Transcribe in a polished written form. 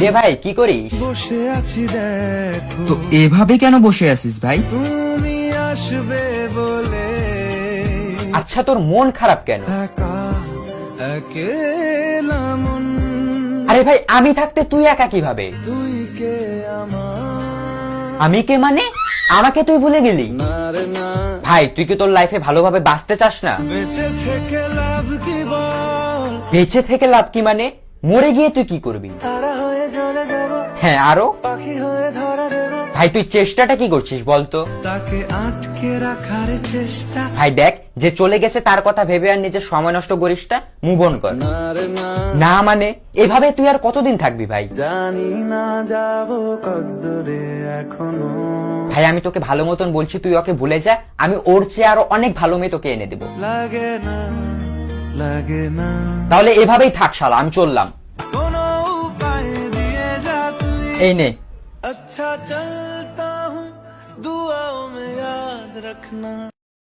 রে ভাই কি করিস? বসে আছি দেখো, তো এভাবে কেন বসে আছিস ভাই? তুমি আসবে বলে আচ্ছা তোর মন খারাপ কেন? একা একেলা মন, আরে ভাই আমি থাকতে তুই একা কিভাবে? তুই কে আমার, আমি কে মানে? আমাকে তুই ভুলে গেলি? না রে না, ভাই তুই কি তোর লাইফে ভালোভাবে বাঁচতে চাস না? বেঁচে থেকে লাভ কি বল, বেঁচে থেকে লাভ কি মানে? মরে গিয়ে তুই কি করবি? তারা হয়ে জ্বলে যাব, হ্যাঁ আরো? পাখি হয়ে ধরা দেব, ভাই তুই চেষ্টাটা কি করছিস বলতো? তাকে আটকে রাখার চেষ্টা, ভাই দেখ যে চলে গেছে তার কথা ভেবে আর নিজের সময় নষ্ট করিস না, মুভ অন কর। না রে না, না মানে এভাবে তুই আর কতদিন থাকবি ভাই? জানি না যাব কদ্দুরে এখনো, ভাই আমি তোকে ভালো মতন বলছি তুই ওকে ভুলে যা, আমি ওর চেয়ে আরো অনেক ভালো মেয়ে তোকে এনে দেবো। লাগে না লাগে না, তাহলে এভাবেই থাক শালা, আমি চললাম। কোনো উপায় দিয়ে যা তুই, এই নে। अच्छा चलता हूँ दुआओं में याद रखना।